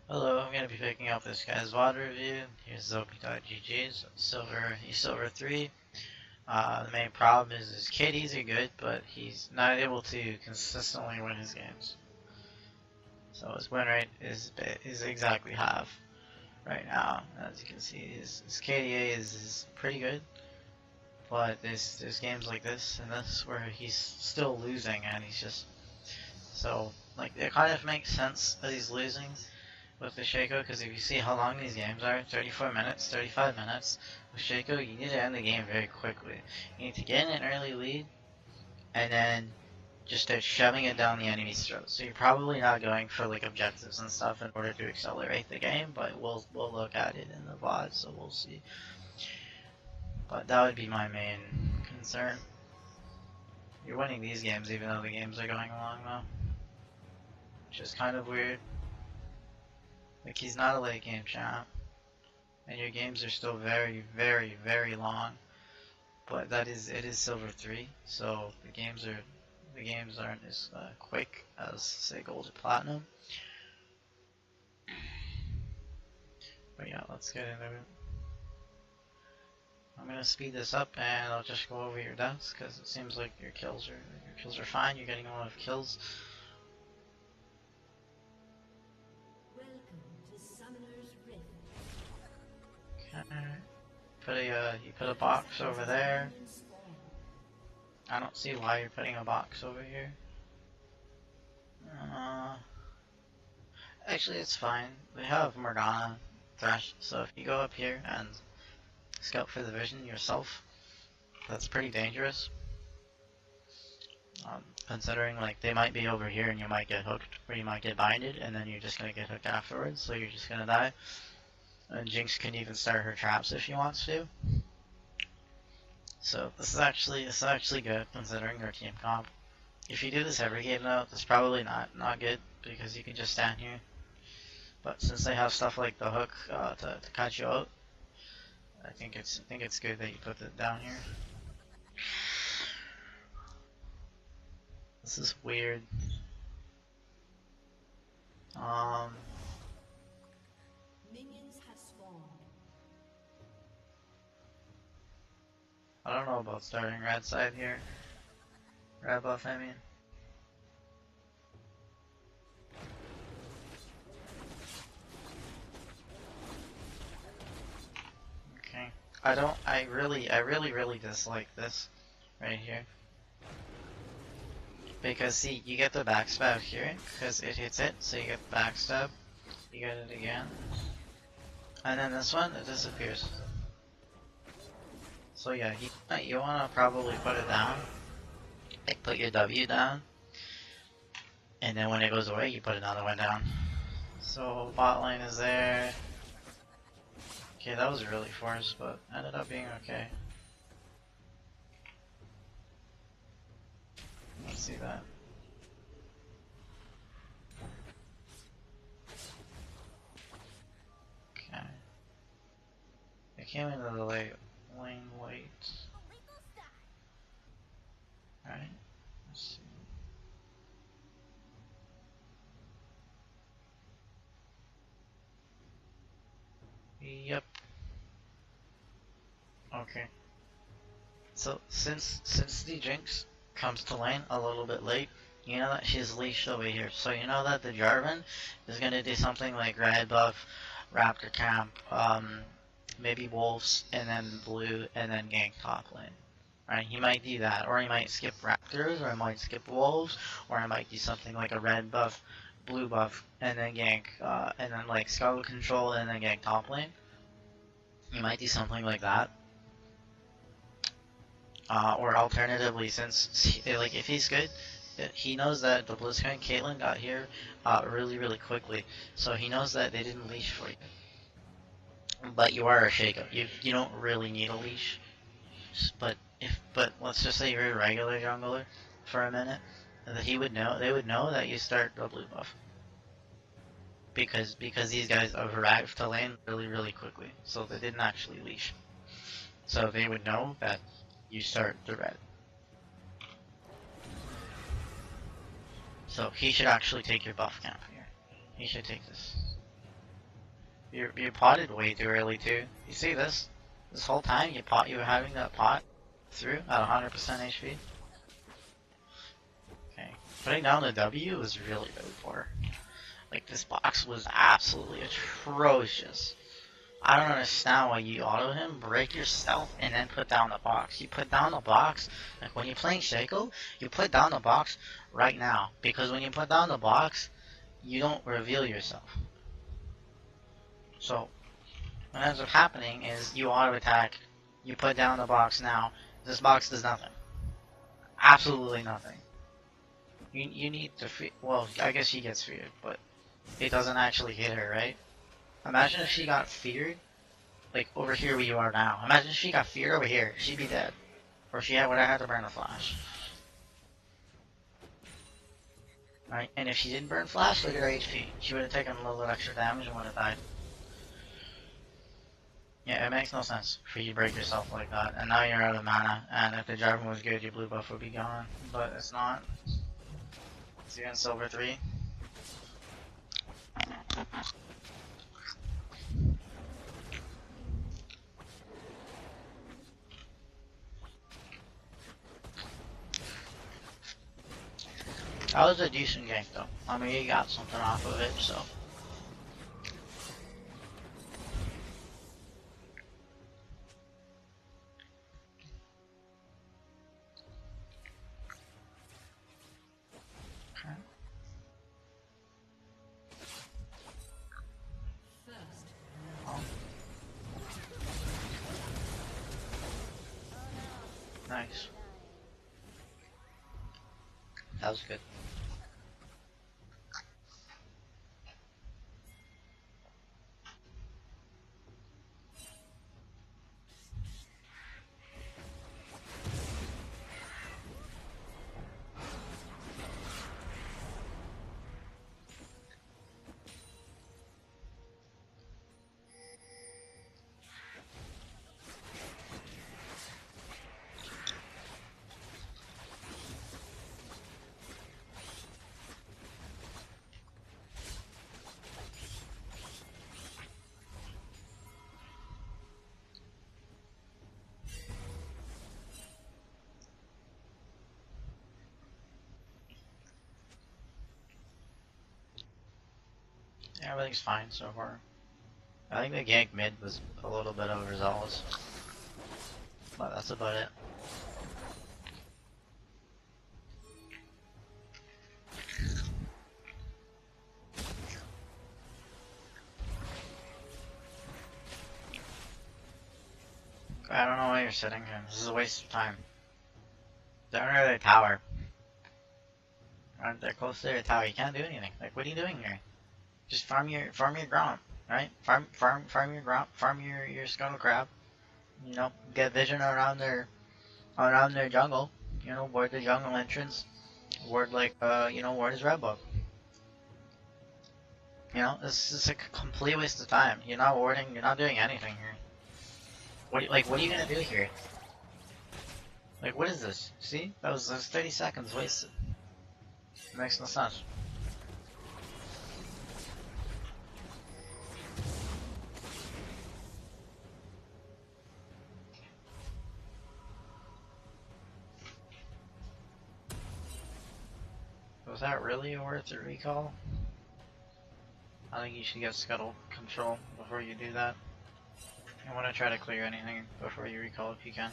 Hello, I'm going to be picking up this guy's VOD review. Here's Zopi.gg, he's silver 3. The main problem is his KDs are good, but he's not able to consistently win his games. So his win rate is exactly half right now. As you can see, his KDA is pretty good, but there's games like this and this where he's still losing, and he's just so like it kind of makes sense that he's losing with the Shaco, because if you see how long these games are, 34 minutes, 35 minutes, with Shaco, you need to end the game very quickly. You need to get in an early lead, and then just start shoving it down the enemy's throat. So you're probably not going for like objectives and stuff in order to accelerate the game, but we'll look at it in the VOD, so we'll see. But that would be my main concern. You're winning these games even though the games are going along though, which is kind of weird. Like, he's not a late game champ, and your games are still very, very, very long. But it is silver 3, so the games aren't as quick as say gold or platinum. But yeah, let's get into it. I'm gonna speed this up, and I'll just go over your deaths because it seems like your kills are fine. You're getting a lot of kills. Okay. You put a box over there. I don't see why you're putting a box over here. Actually, it's fine. We have Morgana, Thresh, so if you go up here and scout for the vision yourself, that's pretty dangerous. Considering like they might be over here and you might get hooked, or you might get binded, and then you're just gonna get hooked afterwards, so you're just gonna die. And Jinx can even start her traps if she wants to. So this is actually good considering your team comp. If you do this every game though, it's probably not good because you can just stand here. But since they have stuff like the hook to catch you out, I think it's good that you put it down here. This is weird. Minions have spawned. I don't know about starting red side here. Red buff, I mean. Okay. I really dislike this right here. Because see, you get the backstab here, because it hits it, so you get the backstab. You get it again. And then this one, it disappears. So yeah, you wanna probably put it down. Like put your W down. And then when it goes away, you put another one down. So bot lane is there. Okay, that was really forced, but ended up being okay. Let's see that. Okay. I came into the lane late. Alright, let's see. Yep. Okay. So since the Jinx comes to lane a little bit late, you know that she's leashed over here. So you know that the Jarvan is gonna do something like red buff, Raptor camp, maybe wolves, and then blue, and then gank top lane. Right? He might do that, or he might skip raptors, or he might skip wolves, or he might do something like a red buff, blue buff, and then gank, and then like skull control, and then gank top lane. He might do something like that. Or alternatively, since like if he's good, he knows that the Blitzcrank Caitlyn got here really quickly, so he knows that they didn't leash for you. But you are a Shaco. You don't really need a leash. But let's just say you're a regular jungler for a minute, that they would know that you start the blue buff. Because these guys have arrived to lane really quickly, so they didn't actually leash. So they would know that you start the red. So he should actually take your buff camp here. He should take this. You potted way too early too. You see this? This whole time you were having that pot through at 100% HP. Okay, putting down the W was really poor. Like this box was absolutely atrocious. I don't understand why you auto him, break yourself, and then put down the box. You put down the box, like when you're playing Shaco, you put down the box right now. Because when you put down the box, you don't reveal yourself. So, what ends up happening is you auto attack, you put down the box now. This box does nothing. Absolutely nothing. You need to well, I guess she gets feared, but it doesn't actually hit her, right? Imagine if she got feared, like over here where you are now. Imagine if she got feared over here, she'd be dead. Or she would have had to burn a flash. Right? And if she didn't burn flash, look at her HP. She would have taken a little bit extra damage and would have died. Yeah, it makes no sense for you to break yourself like that. And now you're out of mana, and if the Jarvan was good, your blue buff would be gone. But it's not. So you're in silver 3. That was a decent game though. I mean, you got something off of it, so. Okay. Oh. Nice. That was good. Yeah, everything's fine so far. I think the gank mid was a little bit overzealous. But that's about it. I don't know why you're sitting here. This is a waste of time. They're under their tower. They're close to their tower. You can't do anything. Like, what are you doing here? Just farm your ground, right? Farm your ground. Farm your scuttle crab. You know, get vision around their jungle. You know, ward the jungle entrance. Ward like ward his red buff. You know, this is a complete waste of time. You're not warding. You're not doing anything here. What are you gonna do here? Like, what is this? See, that was 30 seconds wasted. It makes no sense. Was that really worth a recall? I think you should get scuttle control before you do that. You want to try to clear anything before you recall if you can.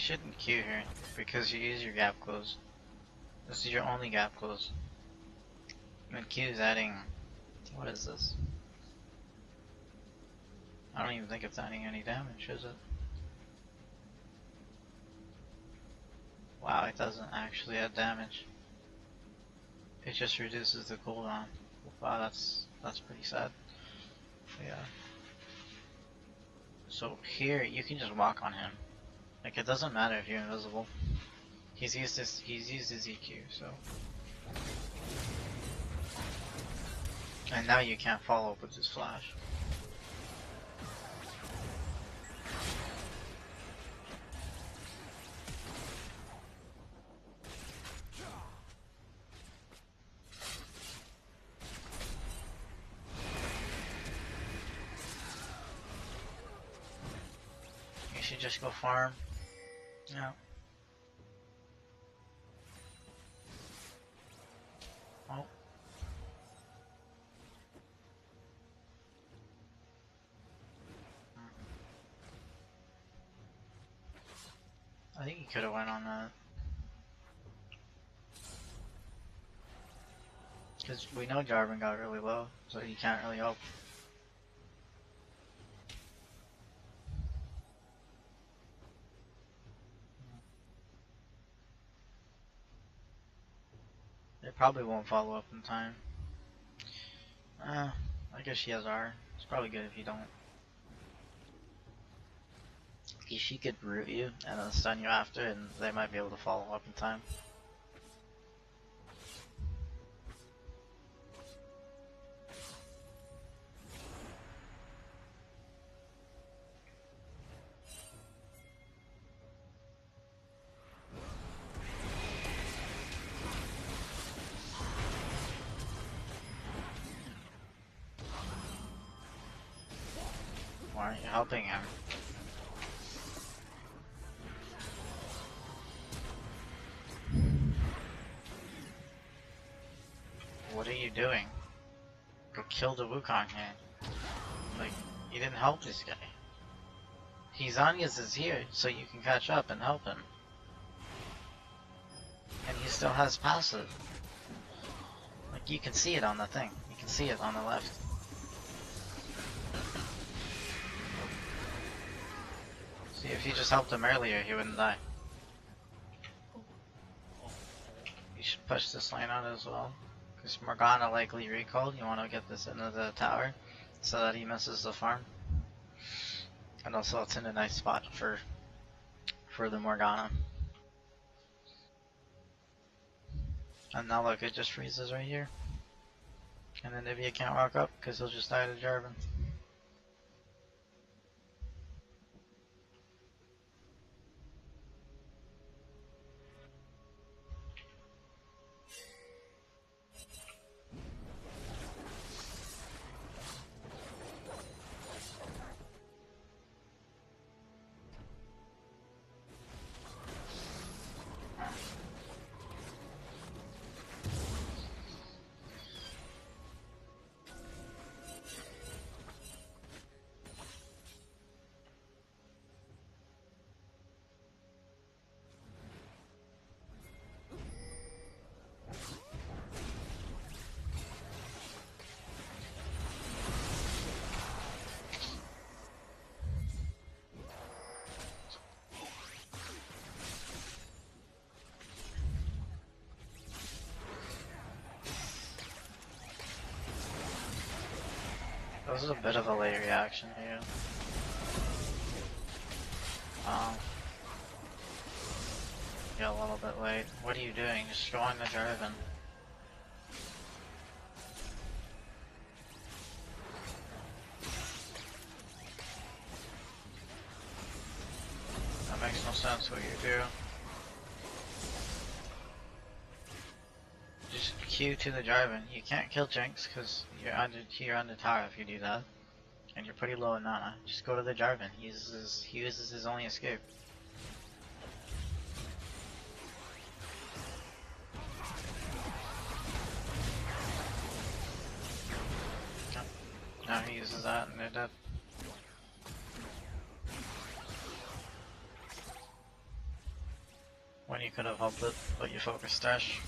shouldn't Q here because you use your gap close. This is your only gap close. And Q is adding. What is this? I don't even think it's adding any damage, is it? Wow, it doesn't actually add damage. It just reduces the cooldown. Wow, that's pretty sad. Yeah. So here you can just walk on him. Like it doesn't matter if you're invisible. He's used his EQ, so. And now you can't follow up with his flash. You should just go farm. Yeah. Oh. I think he could have went on that. Because we know Jarvan got really low, so he can't really help. They probably won't follow up in time. I guess she has R. It's probably good if you don't. She could root you and then stun you after, and they might be able to follow up in time. Why aren't you helping him? What are you doing? Go kill the Wukong here. Like, you didn't help this guy. Hizanias is here, so you can catch up and help him. And he still has passive. Like, you can see it on the thing. You can see it on the left. See, if you just helped him earlier, he wouldn't die. You should push this lane out as well. Because Morgana likely recalled. You want to get this into the tower so that he misses the farm. And also it's in a nice spot for the Morgana. And now look, it just freezes right here. And then Nivea can't walk up because he'll just die to Jarvan. This is a bit of a late reaction here. Yeah, a little bit late. What are you doing? Just go on the Jarvan. That makes no sense what you do. Just Q to the Jarvan. You can't kill Jinx because you're under tower if you do that. And you're pretty low in mana. Just go to the Jarvan. He uses his only escape. Now he uses that and they're dead. when you could have helped it, but you focused dash.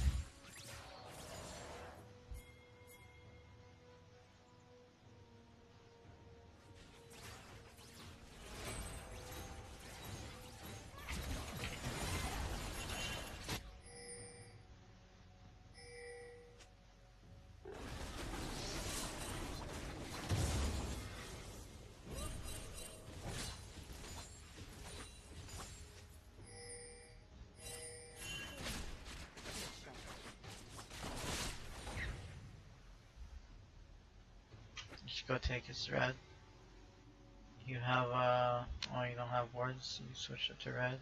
Just go take his red. You have, oh, you don't have wards, so you switch it to red.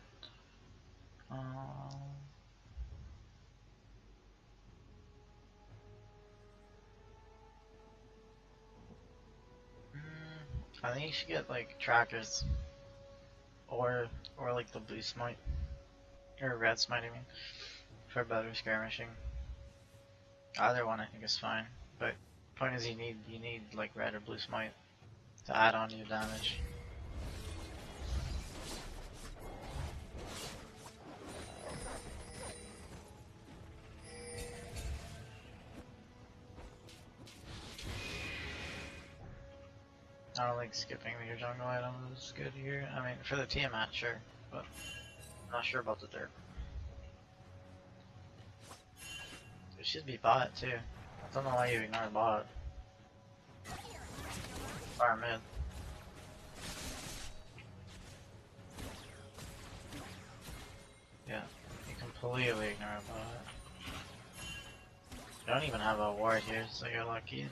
I think you should get, like, trackers. Or like the blue smite. Or red smite, I mean. For better skirmishing. Either one I think is fine. But, point is you need, like, red or blue smite to add on to your damage. I don't think skipping your jungle item is good here. I mean, for the Tiamat, sure, but I'm not sure about the dirt. It should be bot too. I don't know why you ignore bot. Far mid. Yeah, you completely ignore bot. You don't even have a ward here, so you're lucky.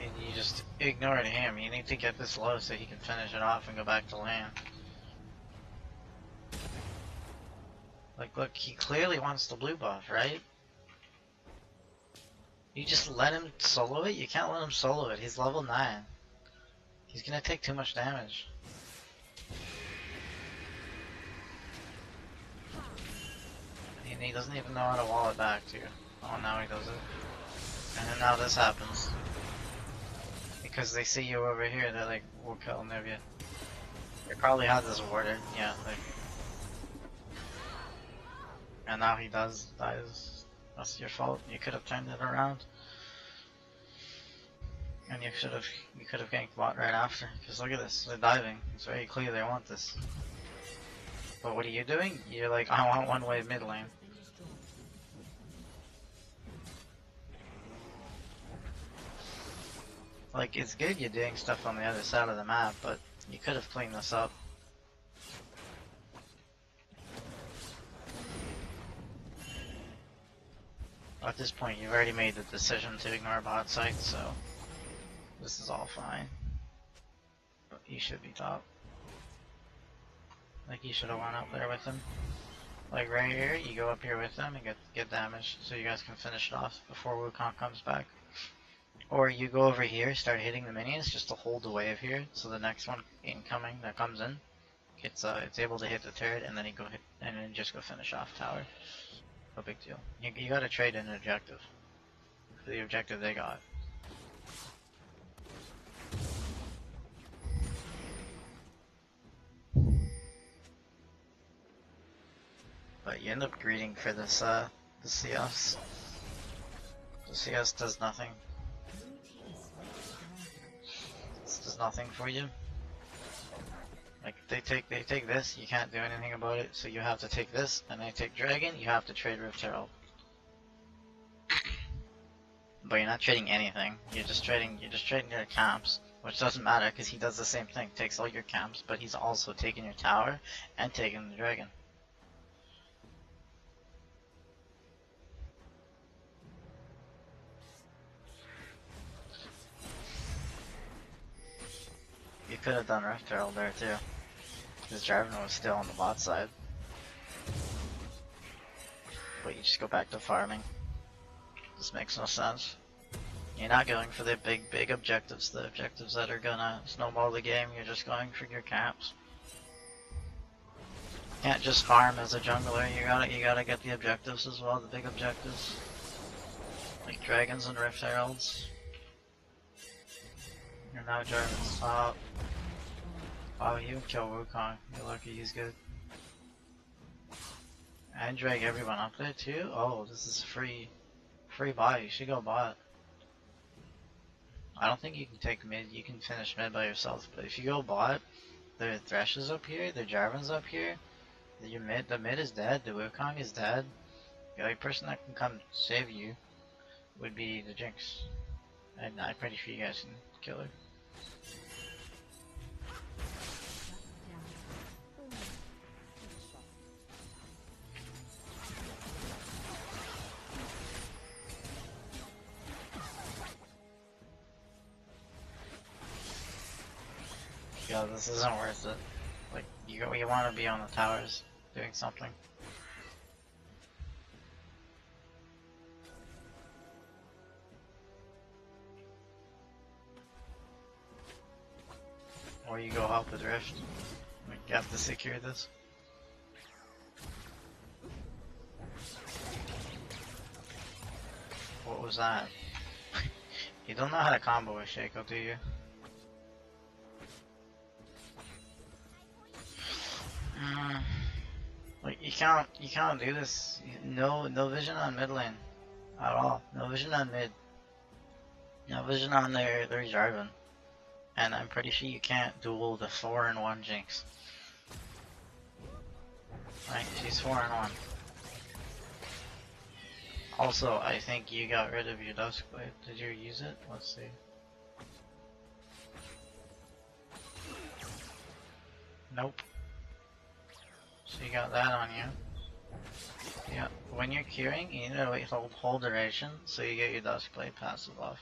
And you just ignored him. You need to get this low so he can finish it off and go back to lane. Like, look, he clearly wants the blue buff, right? You just let him solo it? You can't let him solo it. He's level 9. He's gonna take too much damage. And he doesn't even know how to wall it back, too. Oh, now he does it. And then now this happens. Because they see you over here, they're like, we'll kill Nivea. They probably had this warded, yeah. Like, and now he dies. That's your fault. You could have turned it around. And you could have ganked bot right after. Because look at this, they're diving. It's very clear they want this. But what are you doing? You're like, I want one way mid lane. Like, it's good you're doing stuff on the other side of the map, but you could have cleaned this up. At this point, you've already made the decision to ignore bot site, so this is all fine. But you should be top. Like, you should have went up there with him. Like, right here, you go up here with them and get damage, so you guys can finish it off before Wukong comes back. Or you go over here, start hitting the minions just to hold the wave here, so the next one incoming that comes in, it's able to hit the turret, and then you go hit, and then just go finish off tower. No big deal. You gotta trade an objective for the objective they got. But you end up greeting for this the CS. The CS does nothing. This does nothing for you. Like, they take this, you can't do anything about it, so you have to take this, and they take Dragon, you have to trade Rift Herald. But you're not trading anything, you're just trading your camps, which doesn't matter because he does the same thing, takes all your camps, but he's also taking your tower and taking the Dragon. You could have done Rift Herald there too. Because Jarvan was still on the bot side. But you just go back to farming. This makes no sense. You're not going for the big objectives, the objectives that are gonna snowball the game, you're just going for your camps. Can't just farm as a jungler, you gotta get the objectives as well, the big objectives. Like dragons and Rift Heralds. You're now Jarvan's top. Oh, you kill Wukong. You're lucky he's good. And drag everyone up there too? Oh, this is free. Free bot. You should go bot. I don't think you can take mid. You can finish mid by yourself. But if you go bot, the Thresh is up here, the Jarvan's up here. The mid is dead. The Wukong is dead. The only person that can come save you would be the Jinx. And I'm pretty sure you guys can kill her. Yeah, this isn't worth it. Like, you want to be on the towers doing something. Or you go help with Rift. Like, you have to secure this. What was that? You don't know how to combo with Shaco, do you? Like you can't do this. No vision on mid lane at all. No vision on mid. No vision on their Jarvan. And I'm pretty sure you can't duel the 4-in-1 Jinx. Right, she's 4-in-1. Also, I think you got rid of your Duskblade. Did you use it? Let's see. Nope. So you got that on you. Yeah, when you're queuing, you need to wait whole duration so you get your Duskblade passive off.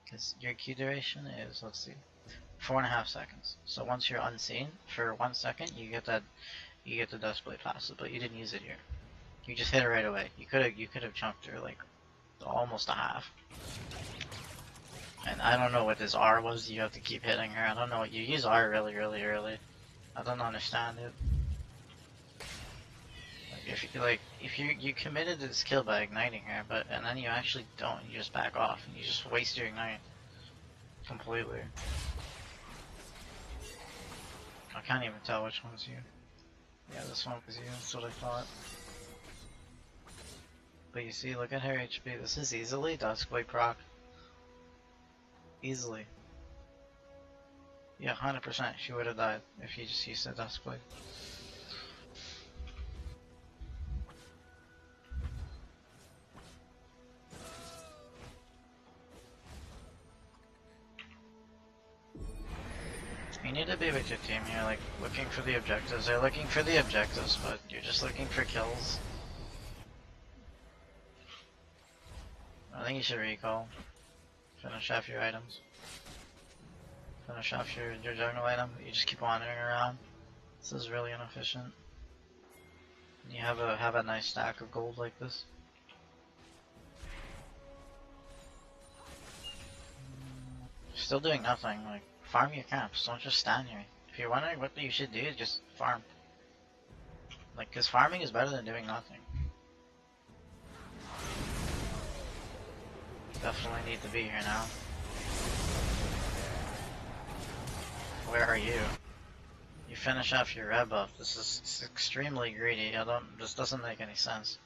Because your Q duration is, let's see, 4.5 seconds. So once you're unseen for 1 second, you get the Duskblade passive, but you didn't use it here. You just hit it right away. You could have chunked her like almost a half. And I don't know what this R was. You have to keep hitting her. I don't know what you use R really early. I don't understand it. If you committed to this kill by igniting her, and then you actually don't, you just back off and you just waste your ignite completely. I can't even tell which one's you. Yeah, this one was you. That's what I thought. But you see, look at her HP. This is easily Duskblade proc. Easily. Yeah, 100%. She would have died if you just used the Duskblade. You need to be with your team here, like, looking for the objectives. They're looking for the objectives, but you're just looking for kills. I think you should recall. Finish off your items. Finish off your jungle item. You just keep wandering around. This is really inefficient. You have a nice stack of gold like this. Still doing nothing. Like, farm your camps. Don't just stand here. If you're wondering what you should do, just farm. Like, cause farming is better than doing nothing. Definitely need to be here now. Where are you? You finish off your red buff. This is extremely greedy. This doesn't make any sense.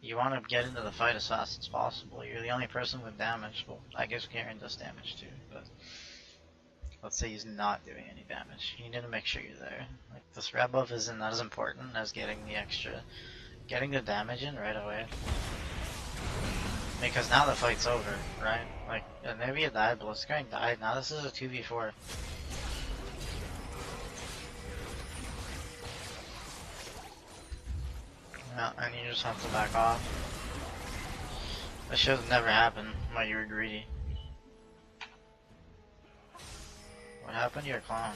You want to get into the fight as fast as possible. You're the only person with damage. Well, I guess Garen does damage too, but let's say he's not doing any damage. You need to make sure you're there. Like, this red buff isn't as important as getting the damage in right away. Because now the fight's over, right? Like, maybe it died, Blitzcrank died. Now this is a 2v4. Yeah, and you just have to back off. That should have never happened while you were greedy. What happened to your clown?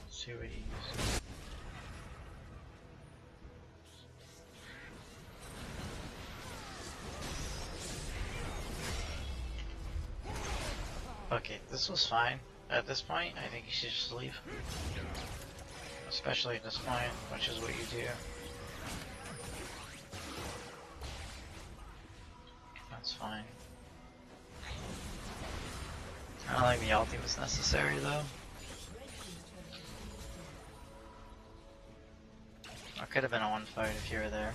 Let's see what he used. Okay, this was fine. At this point, I think you should just leave. Especially at this point, which is what you do. That's fine. I don't think the ulti was necessary though. It could have been a one fight if you were there.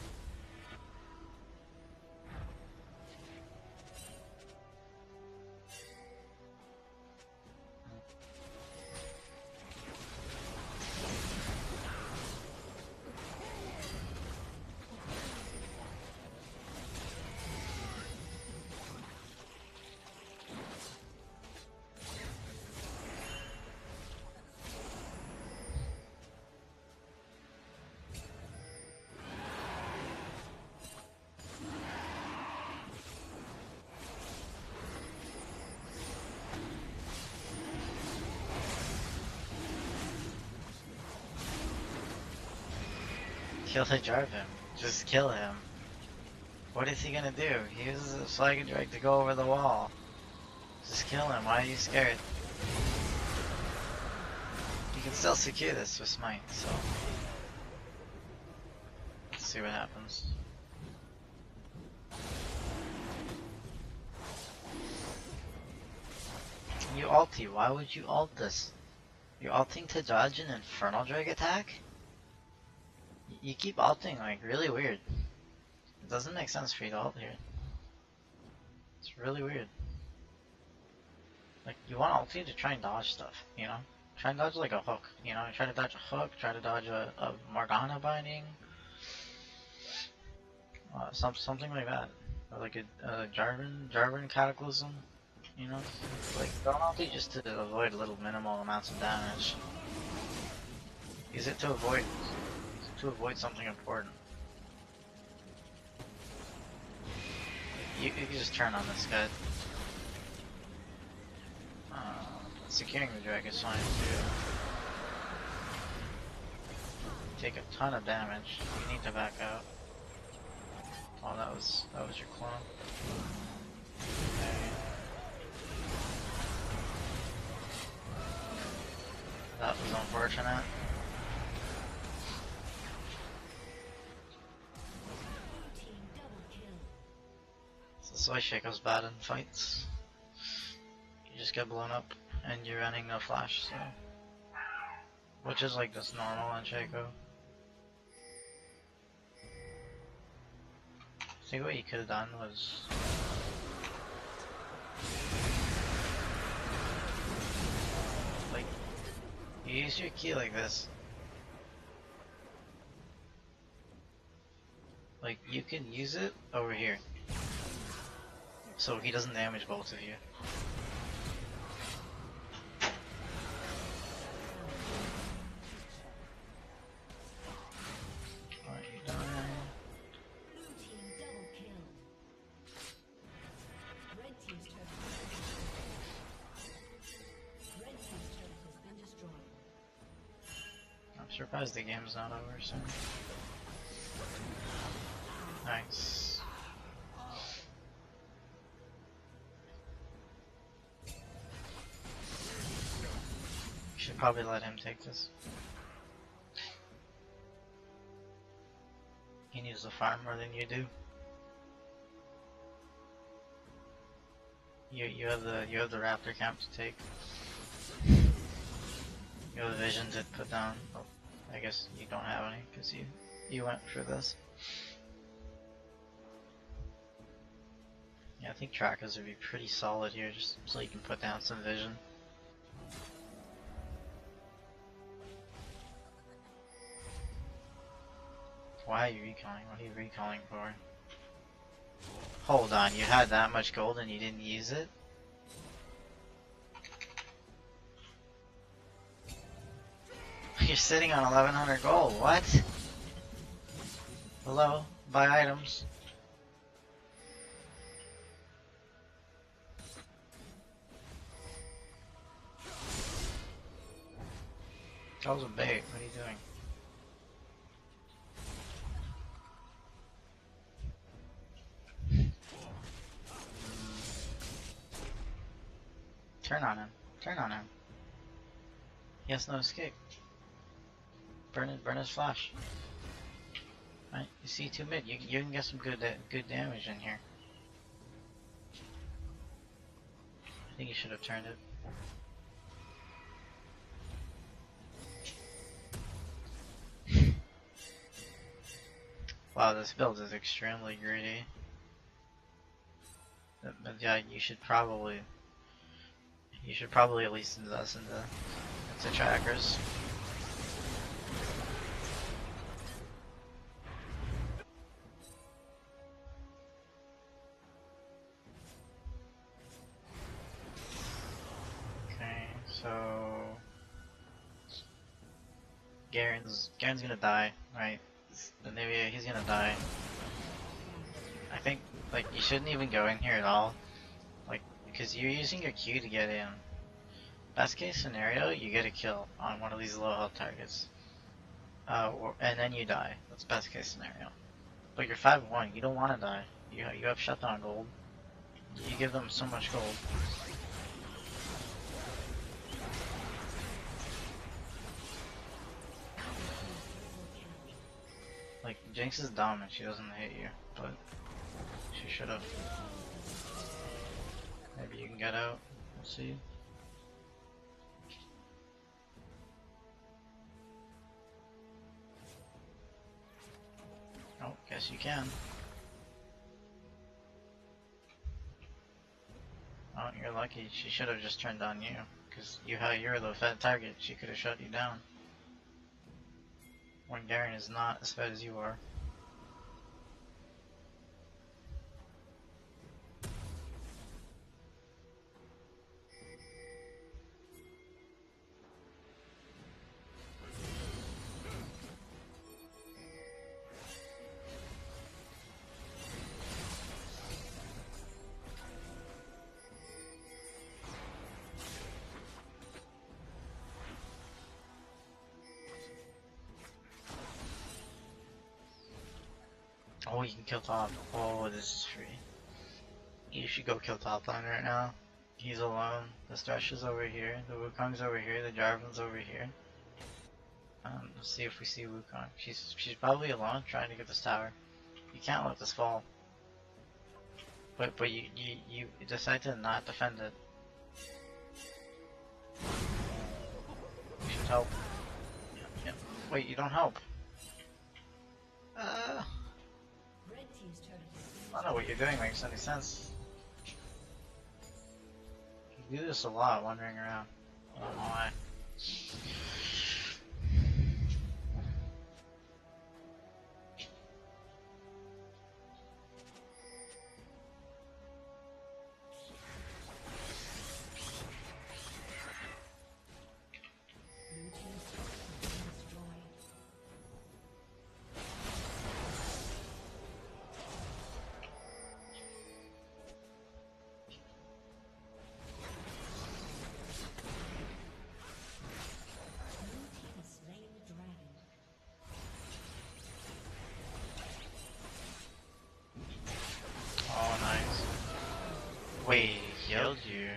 Kill the Jarvan. Just kill him. What is he gonna do? He uses a flag and drag to go over the wall. Just kill him. Why are you scared? You can still secure this with smite, so let's see what happens. You ulti. Why would you ult this? You're ulting to dodge an Infernal Drag attack? You keep ulting like really weird. It doesn't make sense for you to ult here. It's really weird. Like, you want ulti to try and dodge stuff, you know? Try and dodge like a hook, you know? Try to dodge a hook, try to dodge a Morgana binding. Something like that. Or like a Jarvan Cataclysm, you know? Like, don't ulti just to avoid little minimal amounts of damage. Use it to avoid something important. You can just turn on this guy. Securing the drag is fine too. Take a ton of damage. You need to back out. Oh, that was your clone. Okay. That was unfortunate. This is why Shaco's bad in fights. You just get blown up and you're running no flash, so. Which is like just normal on Shaco. I think what you could have done was like, you use your key like this. Like, you can use it over here. So he doesn't damage both of you. I'm surprised the game's not over soon. Nice. Should probably let him take this. He needs the farm more than you do. You have the raptor camp to take. You have the vision to put down. Oh, I guess you don't have any because you went for this. Yeah, I think trackers would be pretty solid here, just so you can put down some vision. Why are you recalling? What are you recalling for? Hold on, you had that much gold and you didn't use it? You're sitting on 1100 gold, what? Hello? Buy items. That was a bait, what are you doing? Turn on him. Turn on him. He has no escape. Burn his flash. Right, you see 2 mid. You can get some good damage in here. I think you should have turned it. Wow, this build is extremely greedy. But yeah, you should probably at least invest into trackers. Okay, so Garen's gonna die, right? Maybe he's gonna die. I think like you shouldn't even go in here at all, like because you're using your Q to get in. Best case scenario, you get a kill on one of these low health targets, and then you die. That's best case scenario. But you're 5-1. You don't want to die. You have shutdown gold. You give them so much gold. Like Jinx is dumb and she doesn't hit you, but she should have. Maybe you can get out. We'll see. Oh, guess you can. Oh, you're lucky. She should have just turned on you, because you're the fed target. She could have shut you down. When Garen is not as fed as you are. Oh, you can kill top. Oh, this is free. You should go kill top line right now. He's alone. The Thresh is over here. The Wukong's over here. The Jarvan's over here. Let's see if we see Wukong. She's probably alone trying to get this tower. You can't let this fall. But you decide to not defend it. You should help. Yeah. Wait, you don't help. I don't know what you're doing makes any sense. You do this a lot, wandering around. I don't know why. Oh, nice. Wait, he killed you.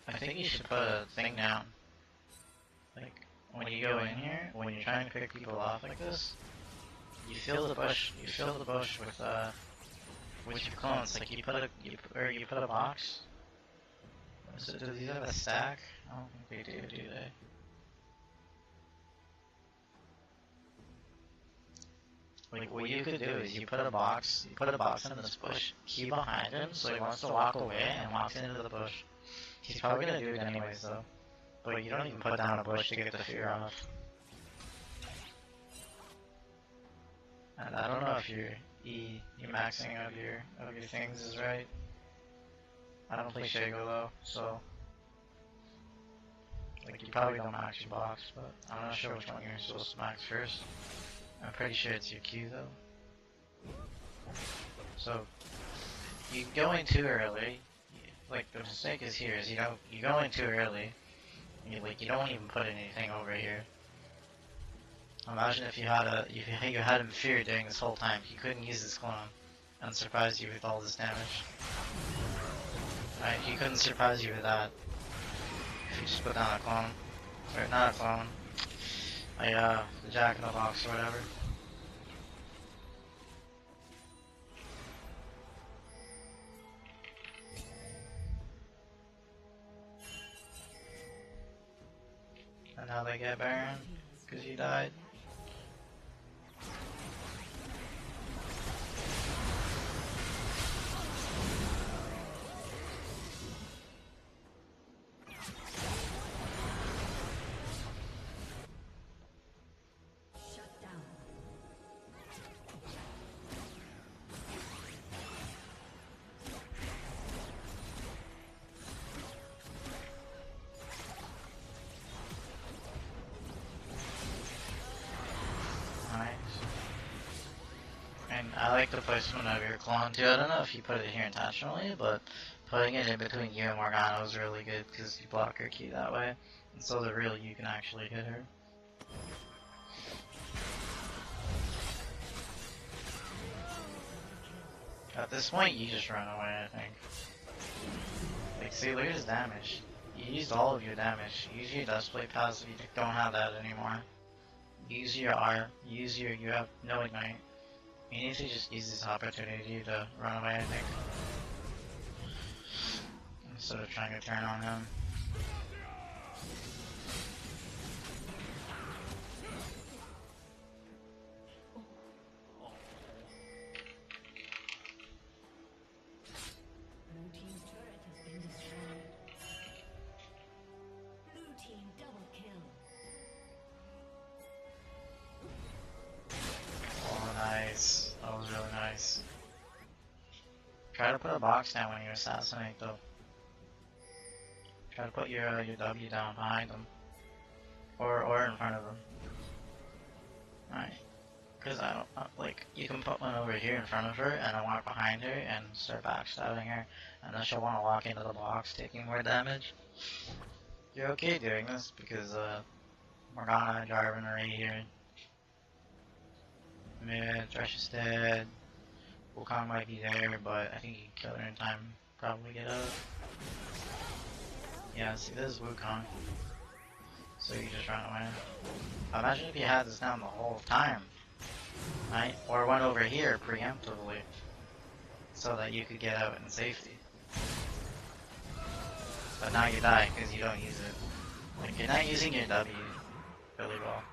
I think you should put a thing down. Like, when you go in here, when you're trying to pick people off like this, you fill the bush with your clones. Like you put a box. So do these have a stack? I don't think they do they? Like what you could do is you put a box in this bush, key behind him, so he wants to walk away and walks into the bush. He's probably gonna do it anyways though. But you don't even put down a bush to get the fear off. And I don't know if your maxing of your things is right. I don't play Shaco though, so like you probably don't max your box, but I'm not sure which one you're supposed to max first. I'm pretty sure it's your Q though. So you go in too early. Like the mistake is here is you go in too early. You don't even put anything over here. Imagine if you had him feared during this whole time. He couldn't use his clone and surprise you with all this damage. Right? He couldn't surprise you with that if you just put down a clone. Or not a clone. The Jack in the Box or whatever. And now they get Baron, because he died. Shut down. Nice. And I like the placement of your clone too. I don't know if you put it here intentionally, but putting it in between you and Morgana was really good because you block her Q that way. And so the real you can actually hit her. At this point, you just run away, I think. Like, see, look at his damage. You used all of your damage. Use your Dust Blade passive, you don't have that anymore. Use your R, you have no Ignite. You need to just use this opportunity to run away, I think. Instead of trying to turn on him. Blue team's turret has been destroyed. Blue team double kill. Oh, nice. That was really nice. Try to put a box down when you assassinate, though. Try to put your W down behind them. Or in front of them. Alright. Because I don't, like, you can put one over here in front of her, and then walk behind her, and start backstabbing her, and then she'll want to walk into the box, taking more damage. You're okay doing this, because, Morgana and Jarvan are right here. Mid, Thresh is dead. Wukong might be there, but I think you can kill her in time, probably get out. Yeah, see, this is Wukong. So you just run away. Imagine if you had this down the whole time. Right? Or went over here preemptively. So that you could get out in safety. But now you die because you don't use it. Like, you're not using your W really well.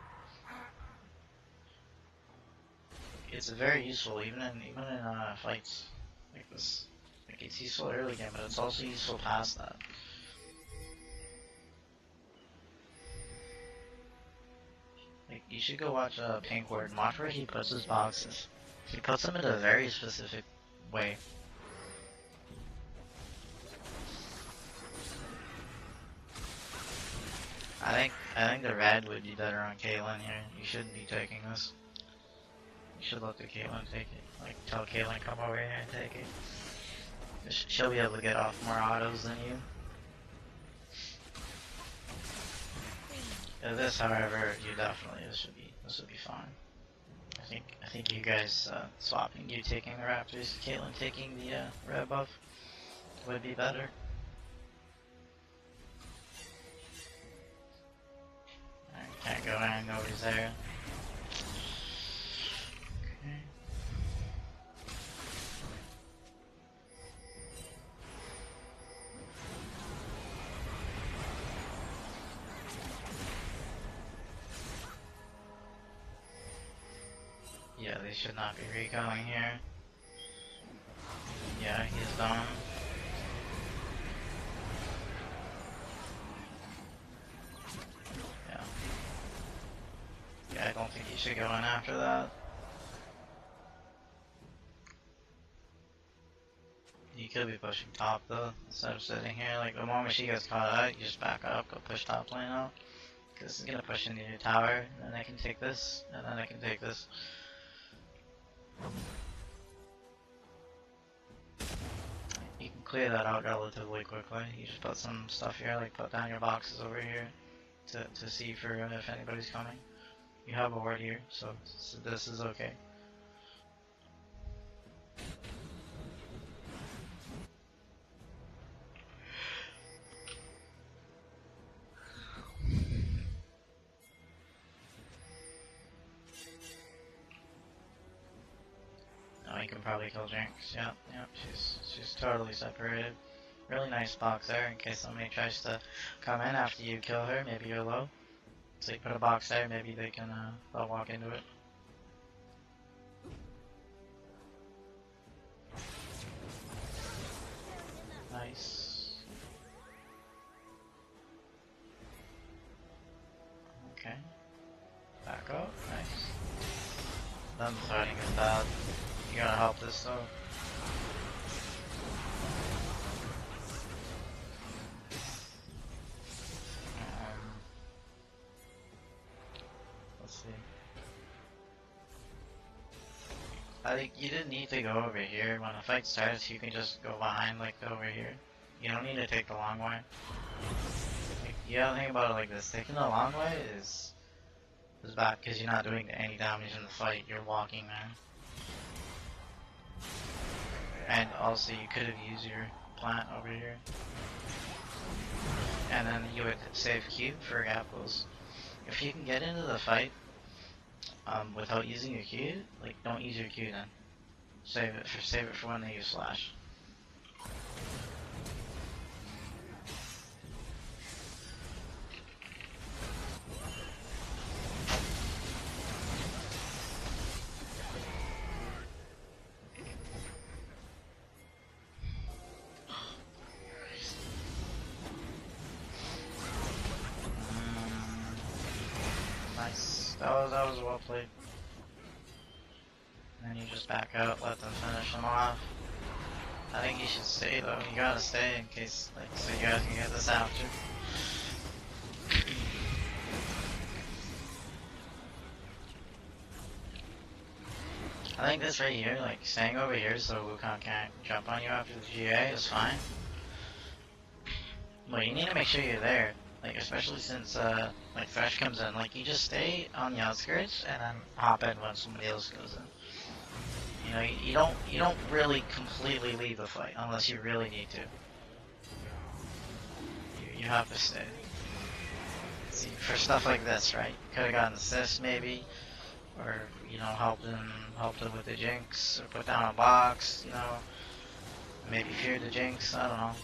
It's very useful even in fights like this. Like, it's useful early game, but it's also useful past that. Like, you should go watch Pink Ward and watch where he puts his boxes. He puts them in a very specific way. I think the red would be better on Caitlyn here. You shouldn't be taking this. You should let the Caitlyn take it. Like, tell Caitlyn come over here and take it. She'll be able to get off more autos than you. This, however, this would be fine. I think you guys swapping, you taking the Raptors, Caitlyn taking the red buff would be better. Alright, can't go in, nobody's there. Okay. Yeah, they should not be re-going here. Yeah, he's done. Yeah. Yeah, I don't think he should go in after that. You could be pushing top though, instead of sitting here. Like, the moment she gets caught out, you just back up, go push top lane out. Because this is gonna push into your tower, and then I can take this, and then I can take this. You can clear that out relatively quickly. You just put some stuff here, like put down your boxes over here to see for if anybody's coming. You have a ward here, so this is okay. you can probably kill Jinx. Yep, yep, she's totally separated. Really nice box there in case somebody tries to come in after you kill her. Maybe you're low. So you put a box there, maybe they can they'll walk into it. Nice. Okay. Back up. Nice. Them fighting is bad. You gotta help this though. Let's see. I think you didn't need to go over here. When the fight starts, you can just go behind, like over here. You don't need to take the long way. Like, you gotta think about it like this. Taking the long way is bad because you're not doing any damage in the fight. You're walking there. And also, you could have used your plant over here. And then you would save Q for apples. If you can get into the fight without using your Q, like don't use your Q then. Save it for when they use Slash. Nice. That was well played. And then you just back out, let them finish them off. I think you should stay though. You gotta stay in case, like, so you guys can get this after. I think this right here, like staying over here so Wukong can't jump on you after the GA is fine. But you need to make sure you're there. Like, especially since like Thresh comes in, like you just stay on the outskirts and then hop in when somebody else goes in. You know, you don't really completely leave the fight unless you really need to. You have to stay. See, for stuff like this, right? You could have gotten an assist maybe, or you know, helped him with the Jinx, or put down a box. You know, maybe fear the Jinx. I don't know.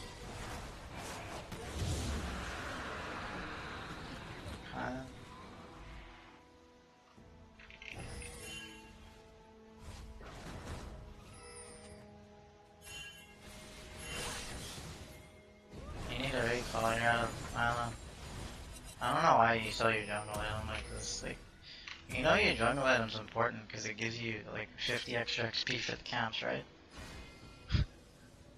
You need a recall. You gotta. I don't know. I don't know why you sell your jungle item like this. Like, you know your jungle item's important because it gives you like 50 extra XP for the camps, right?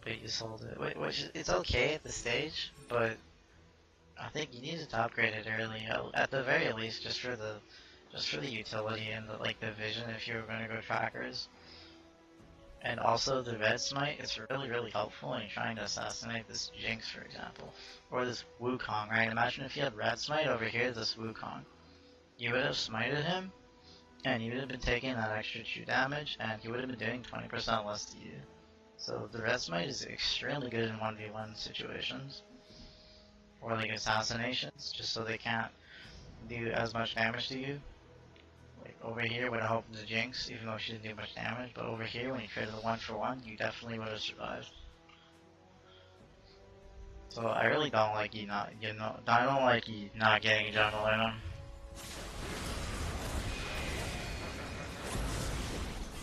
But you sold it, which it's okay at this stage, but I think you needed to upgrade it early, at the very least, just for the utility and the vision if you were going to go trackers. And also the red smite is really helpful in trying to assassinate this Jinx, for example, or this Wukong, right? Imagine if you had red smite over here, this Wukong. You would have smited him, and you would have been taking that extra 2 damage, and he would have been doing 20% less to you. So the red smite is extremely good in 1v1 situations, or like assassinations, just so they can't do as much damage to you. Like over here would have helped the Jinx, even though she didn't do much damage, but over here when you traded the 1-for-1, you definitely would have survived. So I really don't like you not, I don't like you not getting a jungle item.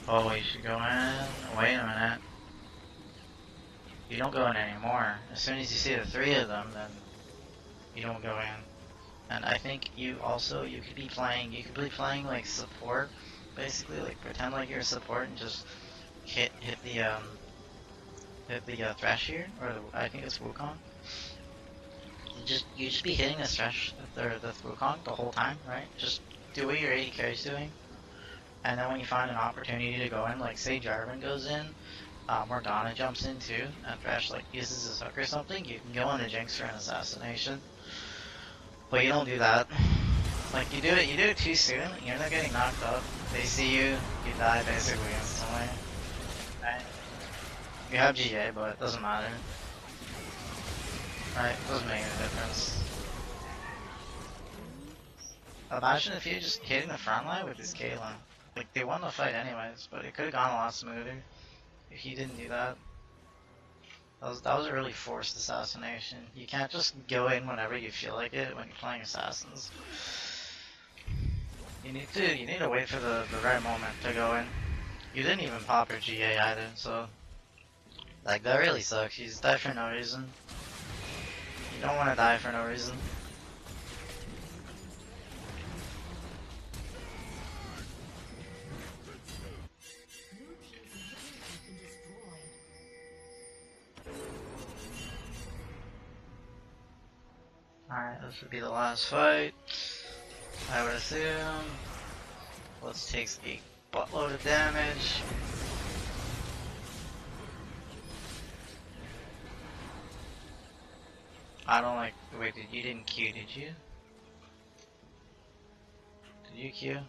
Oh, you should go in. Wait a minute. You don't go in anymore. As soon as you see the 3 of them, then you don't go in. And I think you could be playing like support, basically, like pretend like you're a support and just hit the Thresh here, or I think it's Wukong. You just be hitting the Thresh, the Wukong the whole time, right? Just do what your AD carry's doing, and then when you find an opportunity to go in, like say Jarvan goes in, Morgana jumps in too, and Thresh like uses his hook or something, you can go on the Jinx for an assassination. But you don't do that. Like you do it too soon, you end up getting knocked up. They see you, you die basically instantly. Right? You have GA, but it doesn't matter. Right? It doesn't make any difference. Imagine if you're just hitting the front line with this Caitlyn. Like, they won the fight anyways, but it could have gone a lot smoother if he didn't do that. That was a really forced assassination. You can't just go in whenever you feel like it when you're playing assassins. You need to wait for the right moment to go in. You didn't even pop her GA either, so like that really sucks. She's died for no reason. You don't want to die for no reason. Blue team's inhibitor has been destroyed. Alright, this would be the last fight. I would assume. Let's take a buttload of damage. I don't like. Wait, you didn't Q, did you? Did you Q?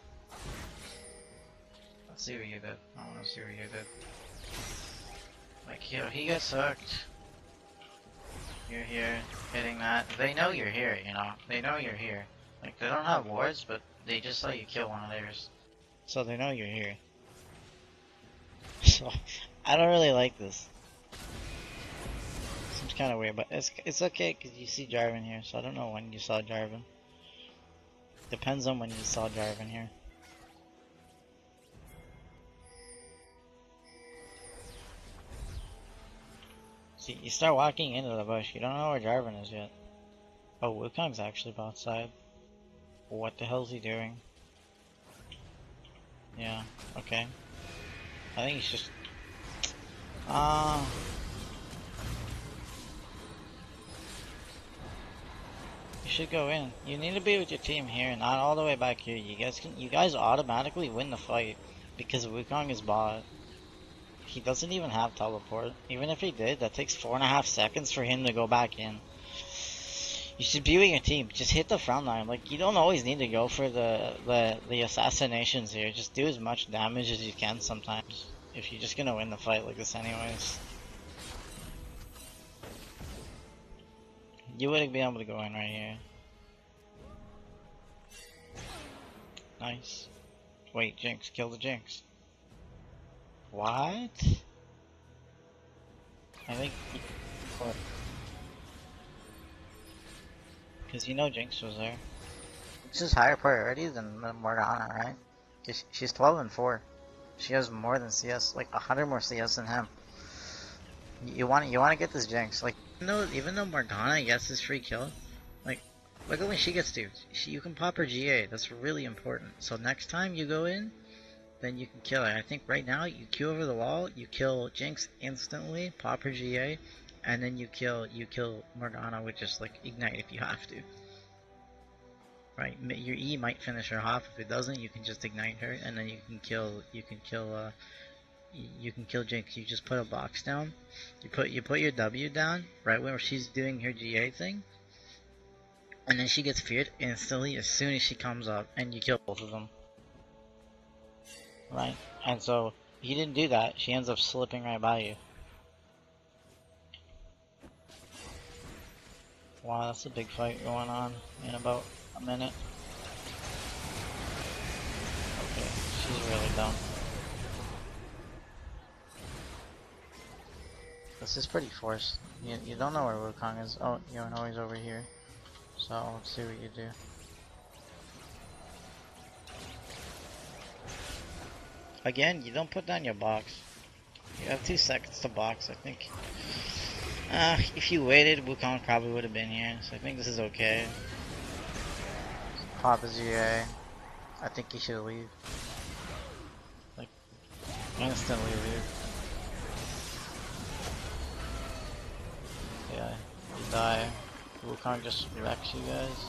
Let's see what you did. I want to see what you did. Like, yo, he gets hooked. You're here, hitting that. They know you're here, you know? They know you're here. Like, they don't have wards, but they just saw you kill one of theirs. So they know you're here. So, I don't really like this. Seems kind of weird, but it's okay, because you see Jarvan here, so I don't know when you saw Jarvan. Depends on when you saw Jarvan here. See, you start walking into the bush, you don't know where Jarvan is yet. Oh, Wukong's actually bot side. What the hell is he doing? Yeah, okay. I think he's just... You should go in. You need to be with your team here, not all the way back here. You guys automatically win the fight because Wukong is bot. He doesn't even have teleport. Even if he did, that takes 4.5 seconds for him to go back in. You should be with your team. Just hit the front line. Like, you don't always need to go for the assassinations here. Just do as much damage as you can sometimes. If you're just gonna win the fight like this anyways. You wouldn't be able to go in right here. Nice. Wait, Jinx. Kill the Jinx. What? I think... Because you know Jinx was there. This is higher priority than Morgana, right? Cause she's 12 and 4. She has more than CS, like 100 more CS than him. You want to get this Jinx, like even though Morgana gets this free kill, like look at when she gets to. You can pop her GA. That's really important. So next time you go in, then you can kill her. I think right now you Q over the wall, you kill Jinx instantly, pop her GA, and then you kill Morgana with just like ignite if you have to. Right, your E might finish her off. If it doesn't, you can just ignite her, and then you can kill Jinx. You just put a box down. You put your W down right where she's doing her GA thing, and then she gets feared instantly as soon as she comes up, and you kill both of them. Right, and so he didn't do that. She ends up slipping right by you. Wow, that's a big fight going on in about a minute. Okay, she's really dumb. This is pretty forced. You don't know where Wukong is. Oh, you know he's over here. So let's see what you do. Again, you don't put down your box. You have 2 seconds to box, I think. If you waited, Wukong probably would have been here. So I think this is okay. Pop his GA. I think he should leave. Like, instantly leave. Yeah, you die. Wukong just wrecks you guys.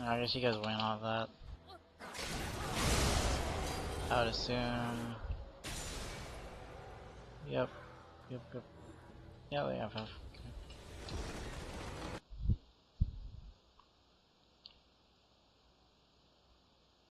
I guess you guys win all that. I would assume Yep. Yep. Yep. Yeah, they have. Okay.